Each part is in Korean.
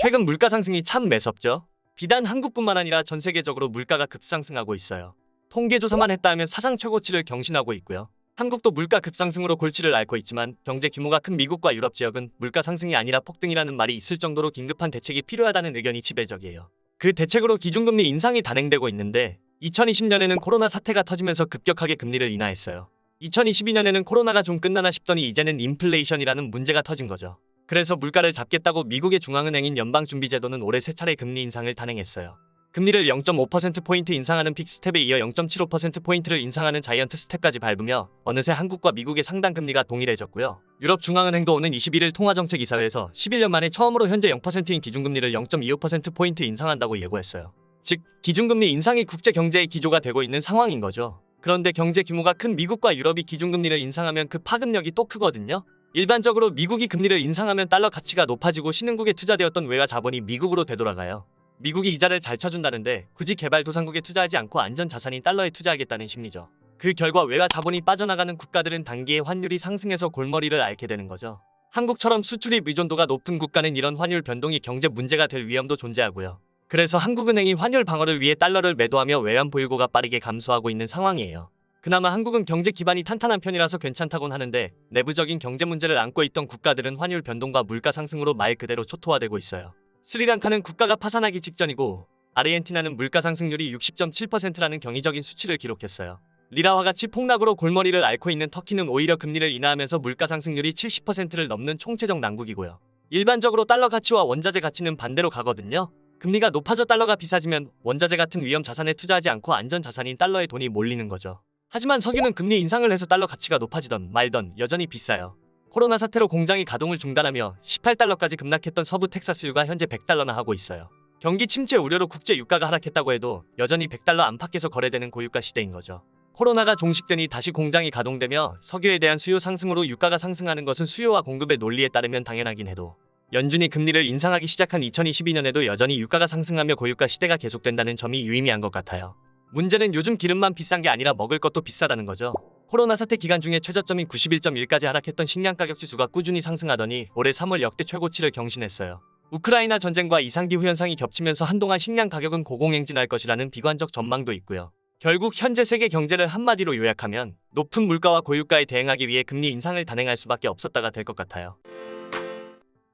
최근 물가 상승이 참 매섭죠. 비단 한국뿐만 아니라 전 세계적으로 물가가 급상승하고 있어요. 통계조사만 했다 하면 사상 최고치를 경신하고 있고요. 한국도 물가 급상승으로 골치를 앓고 있지만 경제 규모가 큰 미국과 유럽 지역은 물가 상승이 아니라 폭등이라는 말이 있을 정도로 긴급한 대책이 필요하다는 의견이 지배적이에요. 그 대책으로 기준금리 인상이 단행되고 있는데 2020년에는 코로나 사태가 터지면서 급격하게 금리를 인하했어요. 2022년에는 코로나가 좀 끝나나 싶더니 이제는 인플레이션이라는 문제가 터진 거죠. 그래서 물가를 잡겠다고 미국의 중앙은행인 연방준비제도는 올해 세 차례 금리 인상을 단행했어요. 금리를 0.5%포인트 인상하는 픽스텝에 이어 0.75%포인트를 인상하는 자이언트 스텝까지 밟으며 어느새 한국과 미국의 상당 금리가 동일해졌고요. 유럽 중앙은행도 오는 21일 통화정책이사회에서 11년 만에 처음으로 현재 0%인 기준금리를 0.25%포인트 인상한다고 예고했어요. 즉, 기준금리 인상이 국제 경제의 기조가 되고 있는 상황인 거죠. 그런데 경제 규모가 큰 미국과 유럽이 기준금리를 인상하면 그 파급력이 또 크거든요. 일반적으로 미국이 금리를 인상하면 달러 가치가 높아지고 신흥국에 투자되었던 외화 자본이 미국으로 되돌아가요. 미국이 이자를 잘 쳐준다는데 굳이 개발도상국에 투자하지 않고 안전자산인 달러에 투자하겠다는 심리죠. 그 결과 외화 자본이 빠져나가는 국가들은 단기에 환율이 상승해서 골머리를 앓게 되는 거죠. 한국처럼 수출입 의존도가 높은 국가는 이런 환율 변동이 경제 문제가 될 위험도 존재하고요. 그래서 한국은행이 환율 방어를 위해 달러를 매도하며 외환 보유고가 빠르게 감소하고 있는 상황이에요. 그나마 한국은 경제 기반이 탄탄한 편이라서 괜찮다곤 하는데 내부적인 경제 문제를 안고 있던 국가들은 환율 변동과 물가 상승으로 말 그대로 초토화되고 있어요. 스리랑카는 국가가 파산하기 직전이고 아르헨티나는 물가 상승률이 60.7%라는 경이적인 수치를 기록했어요. 리라와 같이 폭락으로 골머리를 앓고 있는 터키는 오히려 금리를 인하하면서 물가 상승률이 70%를 넘는 총체적 난국이고요. 일반적으로 달러 가치와 원자재 가치는 반대로 가거든요. 금리가 높아져 달러가 비싸지면 원자재 같은 위험 자산에 투자하지 않고 안전 자산인 달러에 돈이 몰리는 거죠. 하지만 석유는 금리 인상을 해서 달러 가치가 높아지던 말던 여전히 비싸요. 코로나 사태로 공장이 가동을 중단하며 18달러까지 급락했던 서부 텍사스유가 현재 100달러나 하고 있어요. 경기 침체 우려로 국제 유가가 하락했다고 해도 여전히 100달러 안팎에서 거래되는 고유가 시대인 거죠. 코로나가 종식되니 다시 공장이 가동되며 석유에 대한 수요 상승으로 유가가 상승하는 것은 수요와 공급의 논리에 따르면 당연하긴 해도 연준이 금리를 인상하기 시작한 2022년에도 여전히 유가가 상승하며 고유가 시대가 계속된다는 점이 유의미한 것 같아요. 문제는 요즘 기름만 비싼 게 아니라 먹을 것도 비싸다는 거죠. 코로나 사태 기간 중에 최저점인 91.1까지 하락했던 식량 가격 지수가 꾸준히 상승하더니 올해 3월 역대 최고치를 경신했어요. 우크라이나 전쟁과 이상기후 현상이 겹치면서 한동안 식량 가격은 고공행진할 것이라는 비관적 전망도 있고요. 결국 현재 세계 경제를 한마디로 요약하면 높은 물가와 고유가에 대응하기 위해 금리 인상을 단행할 수밖에 없었다가 될 것 같아요.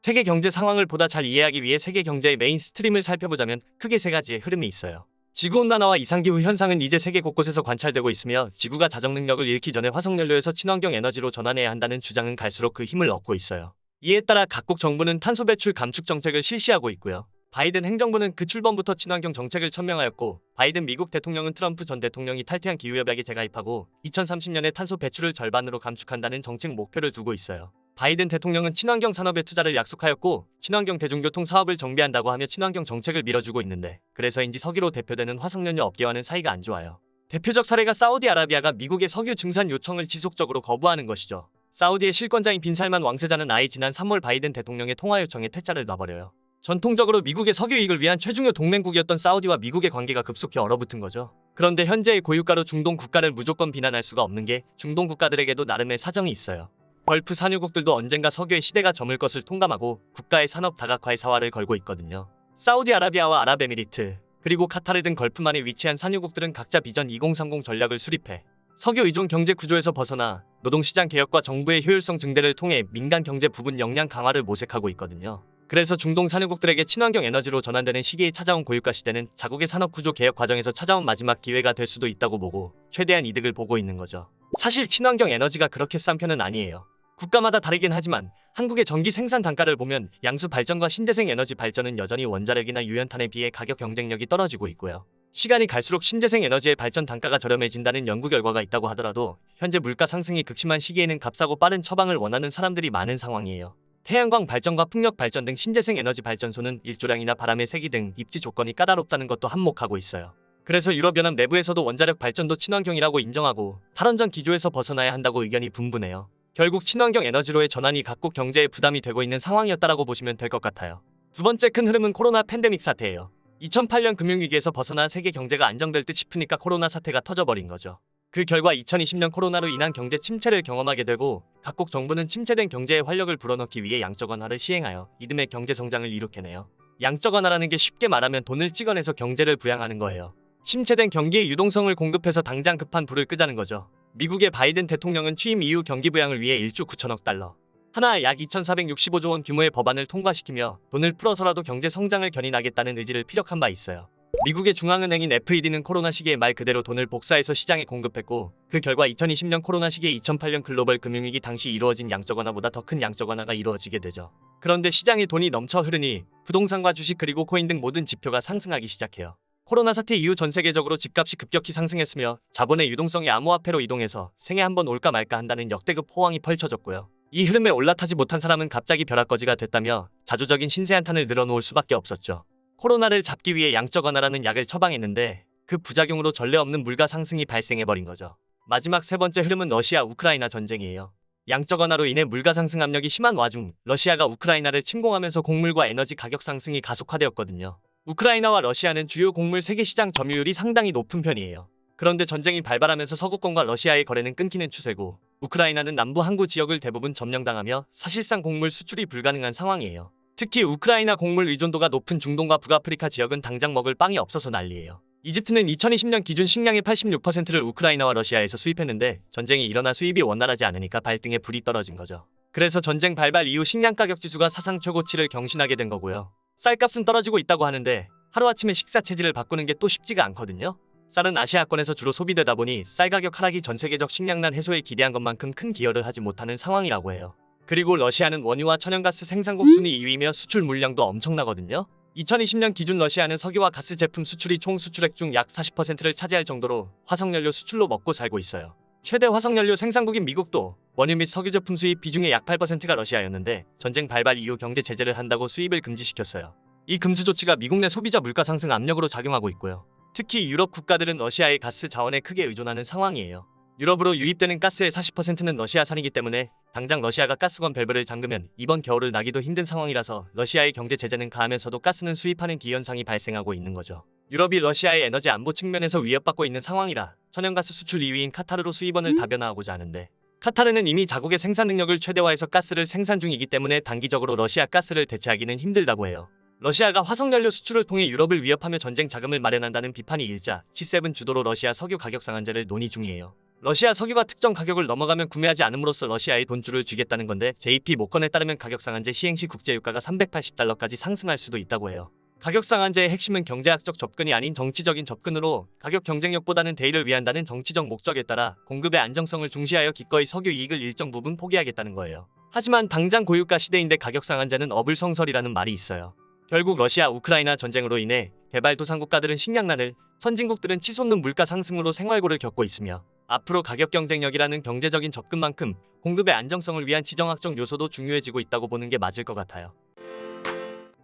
세계 경제 상황을 보다 잘 이해하기 위해 세계 경제의 메인스트림을 살펴보자면 크게 세 가지의 흐름이 있어요. 지구온난화와 이상기후 현상은 이제 세계 곳곳에서 관찰되고 있으며 지구가 자정 능력을 잃기 전에 화석연료에서 친환경 에너지로 전환해야 한다는 주장은 갈수록 그 힘을 얻고 있어요. 이에 따라 각국 정부는 탄소 배출 감축 정책을 실시하고 있고요. 바이든 행정부는 그 출범부터 친환경 정책을 천명하였고 바이든 미국 대통령은 트럼프 전 대통령이 탈퇴한 기후협약에 재가입하고 2030년에 탄소 배출을 절반으로 감축한다는 정책 목표를 두고 있어요. 바이든 대통령은 친환경 산업에 투자를 약속하였고 친환경 대중교통 사업을 정비한다고 하며 친환경 정책을 밀어주고 있는데 그래서인지 석유로 대표되는 화석연료 업계와는 사이가 안 좋아요. 대표적 사례가 사우디아라비아가 미국의 석유 증산 요청을 지속적으로 거부하는 것이죠. 사우디의 실권자인 빈살만 왕세자는 아예 지난 3월 바이든 대통령의 통화 요청에 퇴짜를 놔버려요. 전통적으로 미국의 석유 이익을 위한 최중요 동맹국이었던 사우디와 미국의 관계가 급속히 얼어붙은 거죠. 그런데 현재의 고유가로 중동 국가를 무조건 비난할 수가 없는 게 중동 국가들에게도 나름의 사정이 있어요. 걸프 산유국들도 언젠가 석유의 시대가 저물 것을 통감하고 국가의 산업 다각화에 사활을 걸고 있거든요. 사우디아라비아와 아랍에미리트, 그리고 카타르 등 걸프만에 위치한 산유국들은 각자 비전 2030 전략을 수립해 석유 의존 경제 구조에서 벗어나 노동시장 개혁과 정부의 효율성 증대를 통해 민간 경제 부분 역량 강화를 모색하고 있거든요. 그래서 중동 산유국들에게 친환경 에너지로 전환되는 시기에 찾아온 고유가 시대는 자국의 산업 구조 개혁 과정에서 찾아온 마지막 기회가 될 수도 있다고 보고 최대한 이득을 보고 있는 거죠. 사실 친환경 에너지가 그렇게 싼 편은 아니에요. 국가마다 다르긴 하지만 한국의 전기 생산 단가를 보면 양수 발전과 신재생 에너지 발전은 여전히 원자력이나 유연탄에 비해 가격 경쟁력이 떨어지고 있고요. 시간이 갈수록 신재생 에너지의 발전 단가가 저렴해진다는 연구 결과가 있다고 하더라도 현재 물가 상승이 극심한 시기에는 값싸고 빠른 처방을 원하는 사람들이 많은 상황이에요. 태양광 발전과 풍력 발전 등 신재생 에너지 발전소는 일조량이나 바람의 세기 등 입지 조건이 까다롭다는 것도 한몫하고 있어요. 그래서 유럽연합 내부에서도 원자력 발전도 친환경이라고 인정하고 탈원전 기조에서 벗어나야 한다고 의견이 분분해요. 결국 친환경 에너지로의 전환이 각국 경제에 부담이 되고 있는 상황이었다라고 보시면 될 것 같아요. 두 번째 큰 흐름은 코로나 팬데믹 사태예요. 2008년 금융위기에서 벗어나 세계 경제가 안정될 듯 싶으니까 코로나 사태가 터져버린 거죠. 그 결과 2020년 코로나로 인한 경제 침체를 경험하게 되고 각국 정부는 침체된 경제에 활력을 불어넣기 위해 양적 완화를 시행하여 이듬해 경제 성장을 이룩해내요. 양적 완화라는 게 쉽게 말하면 돈을 찍어내서 경제를 부양하는 거예요. 침체된 경기의 유동성을 공급해서 당장 급한 불을 끄자는 거죠. 미국의 바이든 대통령은 취임 이후 경기 부양을 위해 1조 9천억 달러, 하나 약 2,465조 원 규모의 법안을 통과시키며 돈을 풀어서라도 경제 성장을 견인하겠다는 의지를 피력한 바 있어요. 미국의 중앙은행인 FED는 코로나 시기에 말 그대로 돈을 복사해서 시장에 공급했고, 그 결과 2020년 코로나 시기에 2008년 글로벌 금융위기 당시 이루어진 양적 완화보다 더 큰 양적 완화가 이루어지게 되죠. 그런데 시장에 돈이 넘쳐 흐르니 부동산과 주식 그리고 코인 등 모든 지표가 상승하기 시작해요. 코로나 사태 이후 전 세계적으로 집값이 급격히 상승했으며 자본의 유동성이 암호화폐로 이동해서 생애 한번 올까 말까 한다는 역대급 호황이 펼쳐졌고요. 이 흐름에 올라타지 못한 사람은 갑자기 벼락거지가 됐다며 자조적인 신세 한탄을 늘어놓을 수밖에 없었죠. 코로나를 잡기 위해 양적 완화라는 약을 처방했는데 그 부작용으로 전례 없는 물가 상승이 발생해버린 거죠. 마지막 세 번째 흐름은 러시아 우크라이나 전쟁이에요. 양적 완화로 인해 물가 상승 압력이 심한 와중 러시아가 우크라이나를 침공하면서 곡물과 에너지 가격 상승이 가속화되었거든요. 우크라이나와 러시아는 주요 곡물 세계 시장 점유율이 상당히 높은 편이에요. 그런데 전쟁이 발발하면서 서구권과 러시아의 거래는 끊기는 추세고 우크라이나는 남부 항구 지역을 대부분 점령당하며 사실상 곡물 수출이 불가능한 상황이에요. 특히 우크라이나 곡물 의존도가 높은 중동과 북아프리카 지역은 당장 먹을 빵이 없어서 난리예요. 이집트는 2020년 기준 식량의 86%를 우크라이나와 러시아에서 수입했는데 전쟁이 일어나 수입이 원활하지 않으니까 발등에 불이 떨어진 거죠. 그래서 전쟁 발발 이후 식량 가격 지수가 사상 최고치를 경신하게 된 거고요. 쌀값은 떨어지고 있다고 하는데 하루아침에 식사 체질을 바꾸는 게 또 쉽지가 않거든요. 쌀은 아시아권에서 주로 소비되다 보니 쌀 가격 하락이 전 세계적 식량난 해소에 기대한 것만큼 큰 기여를 하지 못하는 상황이라고 해요. 그리고 러시아는 원유와 천연가스 생산국 순위 2위며 수출 물량도 엄청나거든요. 2020년 기준 러시아는 석유와 가스 제품 수출이 총 수출액 중 약 40%를 차지할 정도로 화석연료 수출로 먹고 살고 있어요. 최대 화석연료 생산국인 미국도 원유 및 석유 제품 수입 비중의 약 8%가 러시아였는데 전쟁 발발 이후 경제 제재를 한다고 수입을 금지시켰어요. 이 금수 조치가 미국 내 소비자 물가 상승 압력으로 작용하고 있고요. 특히 유럽 국가들은 러시아의 가스 자원에 크게 의존하는 상황이에요. 유럽으로 유입되는 가스의 40%는 러시아산이기 때문에 당장 러시아가 가스관 밸브를 잠그면 이번 겨울을 나기도 힘든 상황이라서 러시아의 경제 제재는 가하면서도 가스는 수입하는 기현상이 발생하고 있는 거죠. 유럽이 러시아의 에너지 안보 측면에서 위협받고 있는 상황이라 천연가스 수출 2위인 카타르로 수입원을 다변화하고자 하는데 카타르는 이미 자국의 생산 능력을 최대화해서 가스를 생산 중이기 때문에 단기적으로 러시아 가스를 대체하기는 힘들다고 해요. 러시아가 화석연료 수출을 통해 유럽을 위협하며 전쟁 자금을 마련한다는 비판이 일자 G7 주도로 러시아 석유 가격 상한제를 논의 중이에요. 러시아 석유가 특정 가격을 넘어가면 구매하지 않음으로써 러시아에 돈줄을 쥐겠다는 건데 JP 모건에 따르면 가격 상한제 시행 시 국제유가가 380달러까지 상승할 수도 있다고 해요. 가격 상한제의 핵심은 경제학적 접근이 아닌 정치적인 접근으로 가격 경쟁력보다는 대의를 위한다는 정치적 목적에 따라 공급의 안정성을 중시하여 기꺼이 석유 이익을 일정 부분 포기하겠다는 거예요. 하지만 당장 고유가 시대인데 가격 상한제는 어불성설이라는 말이 있어요. 결국 러시아 우크라이나 전쟁으로 인해 개발도상국가들은 식량난을, 선진국들은 치솟는 물가 상승으로 생활고를 겪고 있으며 앞으로 가격 경쟁력이라는 경제적인 접근만큼 공급의 안정성을 위한 지정학적 요소도 중요해지고 있다고 보는 게 맞을 것 같아요.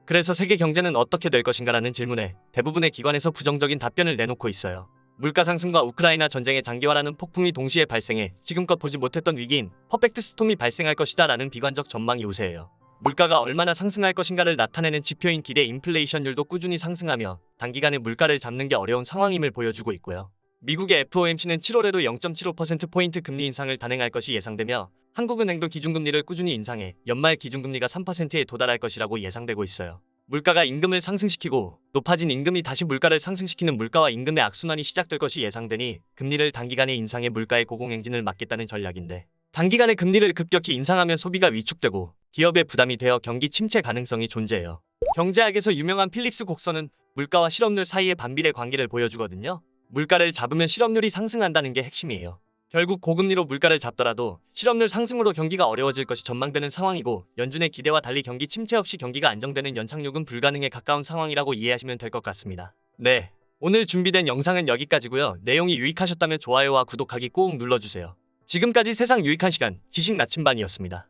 그래서 세계 경제는 어떻게 될 것인가라는 질문에 대부분의 기관에서 부정적인 답변을 내놓고 있어요. 물가 상승과 우크라이나 전쟁의 장기화라는 폭풍이 동시에 발생해 지금껏 보지 못했던 위기인 퍼펙트 스톰이 발생할 것이다 라는 비관적 전망이 우세해요. 물가가 얼마나 상승할 것인가를 나타내는 지표인 기대 인플레이션율도 꾸준히 상승하며 단기간에 물가를 잡는 게 어려운 상황임을 보여주고 있고요. 미국의 FOMC는 7월에도 0.75%포인트 금리 인상을 단행할 것이 예상되며 한국은행도 기준금리를 꾸준히 인상해 연말 기준금리가 3%에 도달할 것이라고 예상되고 있어요. 물가가 임금을 상승시키고 높아진 임금이 다시 물가를 상승시키는 물가와 임금의 악순환이 시작될 것이 예상되니 금리를 단기간에 인상해 물가의 고공행진을 막겠다는 전략인데 단기간에 금리를 급격히 인상하면 소비가 위축되고 기업의 부담이 되어 경기 침체 가능성이 존재해요. 경제학에서 유명한 필립스 곡선은 물가와 실업률 사이의 반비례 관계를 보여주거든요. 물가를 잡으면 실업률이 상승한다는 게 핵심이에요. 결국 고금리로 물가를 잡더라도 실업률 상승으로 경기가 어려워질 것이 전망되는 상황이고 연준의 기대와 달리 경기 침체 없이 경기가 안정되는 연착륙은 불가능에 가까운 상황이라고 이해하시면 될 것 같습니다. 네, 오늘 준비된 영상은 여기까지고요. 내용이 유익하셨다면 좋아요와 구독하기 꼭 눌러주세요. 지금까지 세상 유익한 시간 지식 나침반이었습니다.